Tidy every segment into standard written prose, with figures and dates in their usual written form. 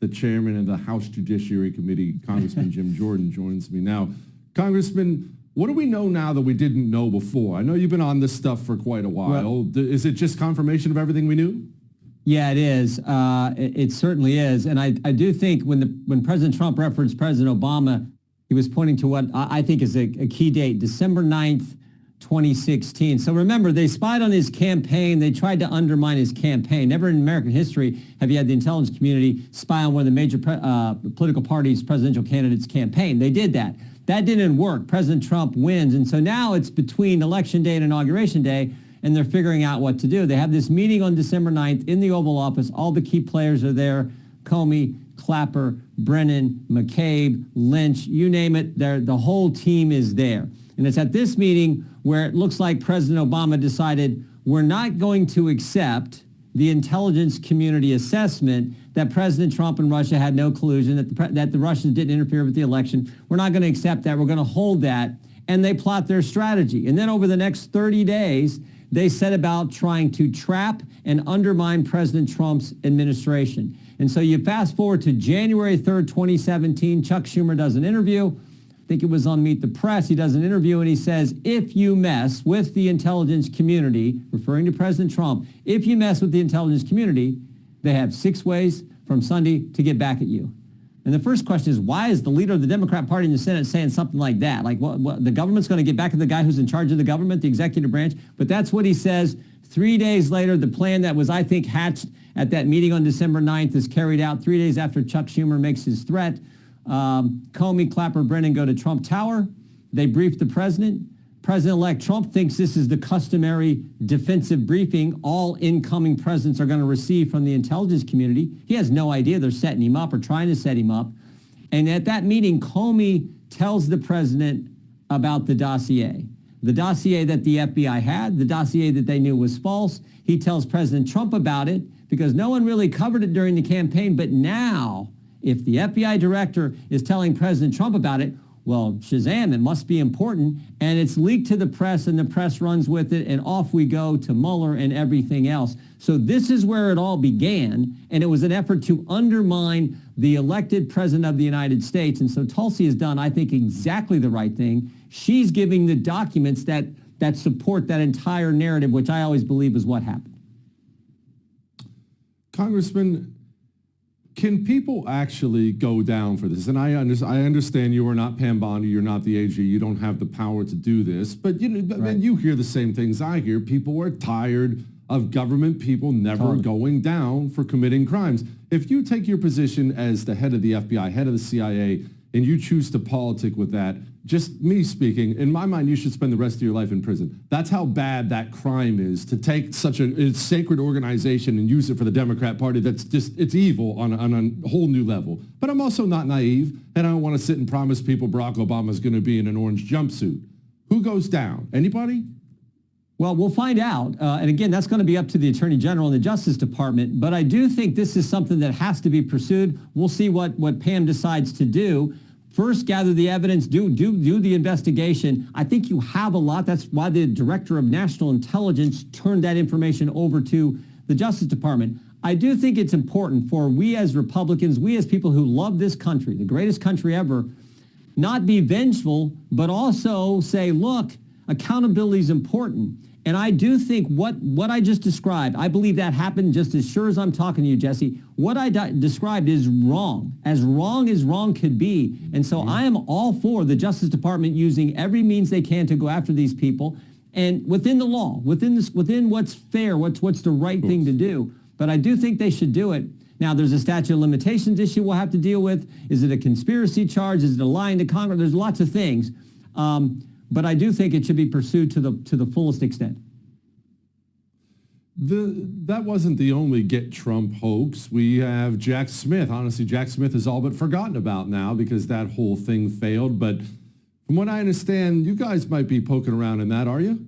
the chairman of the House Judiciary Committee, Congressman Jim Jordan, joins me now. Congressman, what do we know now that we didn't know before? I know you've been on this stuff for quite a while. Well, is it just confirmation of everything we knew? Yeah, it is. It certainly is. And I do think when President Trump referenced President Obama, he was pointing to what I think is a key date, December 9th, 2016. So remember, they spied on his campaign. They tried to undermine his campaign. Never in American history have you had the intelligence community spy on one of the major political parties' presidential candidates' campaign. They did that. That didn't work. President Trump wins. And so now it's between Election Day and Inauguration Day, and they're figuring out what to do. They have this meeting on December 9th in the Oval Office. All the key players are there. Comey, Clapper, Brennan, McCabe, Lynch, you name it. The whole team is there. And it's at this meeting where it looks like President Obama decided we're not going to accept the intelligence community assessment that President Trump and Russia had no collusion, that the Russians didn't interfere with the election. We're not going to accept that. We're going to hold that. And they plot their strategy. And then over the next 30 days, they set about trying to trap and undermine President Trump's administration. And so you fast forward to January 3rd, 2017, Chuck Schumer does an interview. I think it was on Meet the Press. He does an interview and he says, if you mess with the intelligence community, referring to President Trump, if you mess with the intelligence community, they have 6 ways from Sunday to get back at you. And the first question is, why is the leader of the Democrat Party in the Senate saying something like that? Like, what the government's going to get back at the guy who's in charge of the government, the executive branch? But that's what he says. 3 days later, the plan that was, I think, hatched at that meeting on December 9th is carried out 3 days after Chuck Schumer makes his threat. Comey, Clapper, Brennan go to Trump Tower. They brief the president. President-elect Trump thinks this is the customary defensive briefing all incoming presidents are going to receive from the intelligence community. He has no idea they're setting him up or trying to set him up. And at that meeting, Comey tells the president about the dossier that the FBI had, the dossier that they knew was false. He tells President Trump about it because no one really covered it during the campaign. But now, if the FBI director is telling President Trump about it, well, Shazam, it must be important, and it's leaked to the press, and the press runs with it, and off we go to Mueller and everything else. So this is where it all began, and it was an effort to undermine the elected president of the United States. And so Tulsi has done, I think, exactly the right thing. She's giving the documents that support that entire narrative, which I always believe is what happened. Congressman, can people actually go down for this? And I understand you are not Pam Bondi, you're not the AG, you don't have the power to do this. But you hear the same things I hear. People are tired of government people never going down for committing crimes. If you take your position as the head of the FBI, head of the CIA, and you choose to politic with that, just me speaking, in my mind, you should spend the rest of your life in prison. That's how bad that crime is, to take such a sacred organization and use it for the Democrat Party. That's just, it's evil on a whole new level. But I'm also not naive, and I don't want to sit and promise people Barack Obama is going to be in an orange jumpsuit. Who goes down? Anybody? Well, we'll find out. And again, that's going to be up to the Attorney General and the Justice Department. But I do think this is something that has to be pursued. We'll see what Pam decides to do. First, gather the evidence, do the investigation. I think you have a lot. That's why the Director of National Intelligence turned that information over to the Justice Department. I do think it's important for we as Republicans, we as people who love this country, the greatest country ever, not be vengeful, but also say, look, accountability is important. And I do think what I just described, I believe that happened just as sure as I'm talking to you, Jesse. What I described is wrong as wrong could be. And so I am all for the Justice Department using every means they can to go after these people and within the law, within what's fair, what's the right thing to do. But I do think they should do it. Now, there's a statute of limitations issue we'll have to deal with. Is it a conspiracy charge? Is it a lying to Congress? There's lots of things. But I do think it should be pursued to the fullest extent. That wasn't the only Get Trump hoax. We have Jack Smith. Honestly, Jack Smith is all but forgotten about now because that whole thing failed. But from what I understand, you guys might be poking around in that, are you?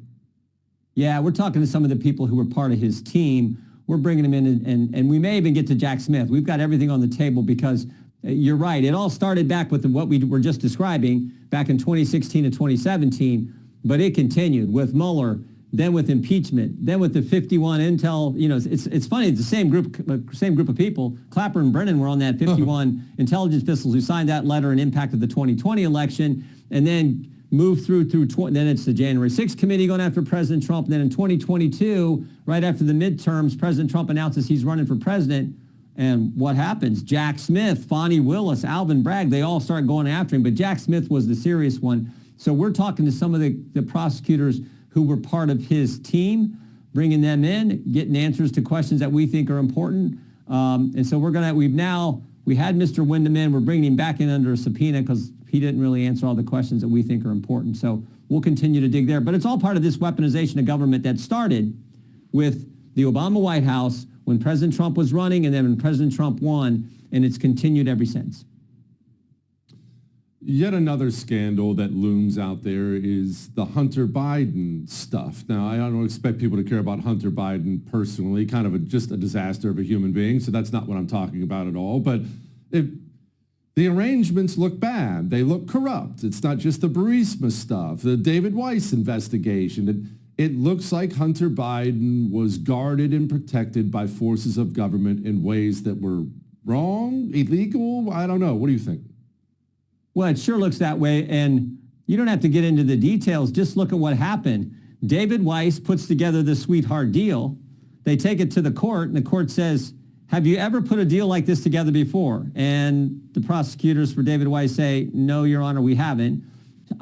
Yeah, we're talking to some of the people who were part of his team. We're bringing them in, and we may even get to Jack Smith. We've got everything on the table because you're right. It all started back with what we were just describing back in 2016 to 2017, but it continued with Mueller, then with impeachment, then with the 51 intel. It's funny. It's the same group of people. Clapper and Brennan were on that 51 intelligence officials who signed that letter and impacted the 2020 election, and then moved through. Then it's the January 6th committee going after President Trump. And then in 2022, right after the midterms, President Trump announces he's running for president. And what happens? Jack Smith, Fonnie Willis, Alvin Bragg, they all start going after him. But Jack Smith was the serious one. So we're talking to some of the prosecutors who were part of his team, bringing them in, getting answers to questions that we think are important. And so we had Mr. Wyndham in. We're bringing him back in under a subpoena because he didn't really answer all the questions that we think are important. So we'll continue to dig there. But it's all part of this weaponization of government that started with the Obama White House when President Trump was running, and then when President Trump won, and it's continued ever since. Yet another scandal that looms out there is the Hunter Biden stuff. Now, I don't expect people to care about Hunter Biden personally, kind of just a disaster of a human being, so that's not what I'm talking about at all. But the arrangements look bad. They look corrupt. It's not just the Burisma stuff, the David Weiss investigation. It looks like Hunter Biden was guarded and protected by forces of government in ways that were wrong, illegal. I don't know. What do you think? Well, it sure looks that way, and you don't have to get into the details. Just look at what happened. David Weiss puts together the sweetheart deal. They take it to the court, and the court says, have you ever put a deal like this together before? And the prosecutors for David Weiss say, no, Your Honor, we haven't.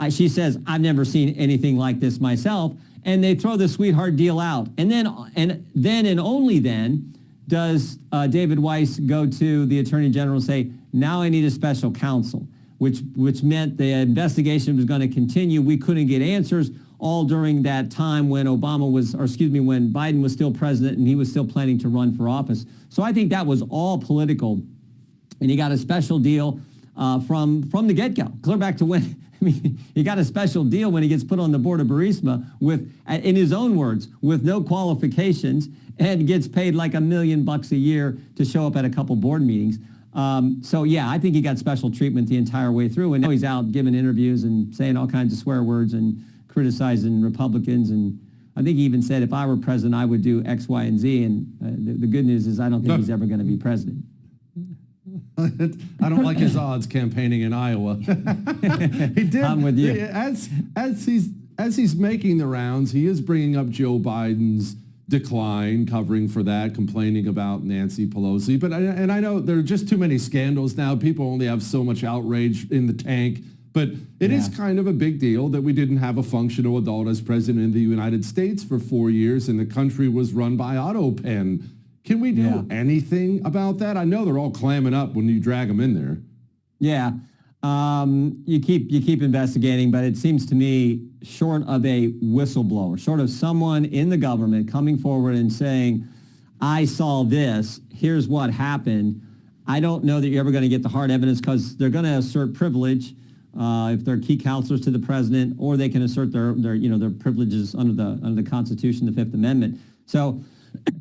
She says, I've never seen anything like this myself. And they throw the sweetheart deal out. And then only then does David Weiss go to the Attorney General and say, now I need a special counsel, which meant the investigation was going to continue. We couldn't get answers all during that time when when Biden was still president and he was still planning to run for office. So I think that was all political. And he got a special deal from the get-go. Clear back to when, he got a special deal when he gets put on the board of Burisma with, in his own words, with no qualifications, and gets paid like $1 million a year to show up at a couple board meetings. So yeah, I think he got special treatment the entire way through, and now he's out giving interviews and saying all kinds of swear words and criticizing Republicans. And I think he even said, if I were president, I would do X, Y, and Z. And the good news is I don't think he's ever going to be president. I don't like his odds campaigning in Iowa. He did. I'm with you. As he's making the rounds, he is bringing up Joe Biden's decline, covering for that, complaining about Nancy Pelosi. But I know there are just too many scandals now. People only have so much outrage in the tank. But it is kind of a big deal that we didn't have a functional adult as president of the United States for 4 years, and the country was run by Autopen. Can we do anything about that? I know they're all clamming up when you drag them in there. Yeah. You keep investigating, but it seems to me, short of a whistleblower, short of someone in the government coming forward and saying, I saw this, here's what happened, I don't know that you're ever going to get the hard evidence, because they're going to assert privilege if they're key counselors to the president, or they can assert their privileges under the Constitution, the Fifth Amendment. So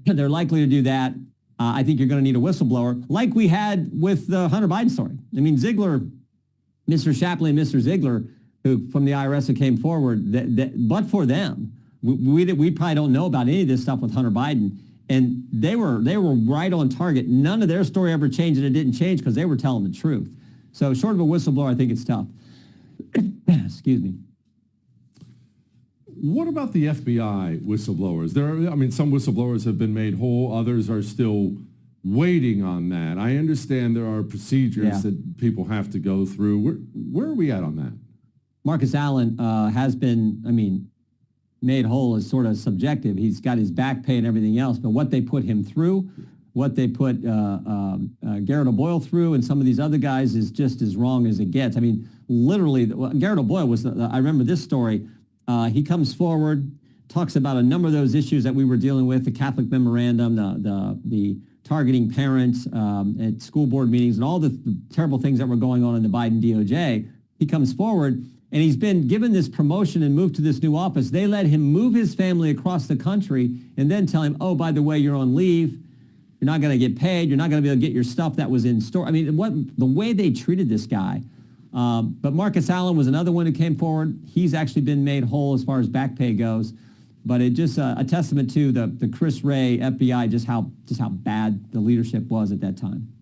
they're likely to do that. I think you're going to need a whistleblower, like we had with the Hunter Biden story. I mean, Mr. Shapley and Mr. Ziegler, who from the IRS who came forward, but for them, we probably don't know about any of this stuff with Hunter Biden. And they were right on target. None of their story ever changed, and it didn't change because they were telling the truth. So short of a whistleblower, I think it's tough. Excuse me. What about the FBI whistleblowers? Some whistleblowers have been made whole. Others are still waiting on that. I understand there are procedures that people have to go through. Where are we at on that? Marcus Allen has been, made whole is sort of subjective. He's got his back pay and everything else, but what they put him through, what they put Garrett O'Boyle through, and some of these other guys is just as wrong as it gets. I mean, literally, Garrett O'Boyle was, I remember this story. He comes forward, talks about a number of those issues that we were dealing with, the Catholic memorandum, the targeting parents at school board meetings, and all the terrible things that were going on in the Biden DOJ. He comes forward, and he's been given this promotion and moved to this new office. They let him move his family across the country and then tell him, oh, by the way, you're on leave. You're not going to get paid. You're not going to be able to get your stuff that was in store. I mean, the way they treated this guy. But Marcus Allen was another one who came forward. He's actually been made whole as far as back pay goes. But it just a testament to the Chris Wray FBI, just how bad the leadership was at that time.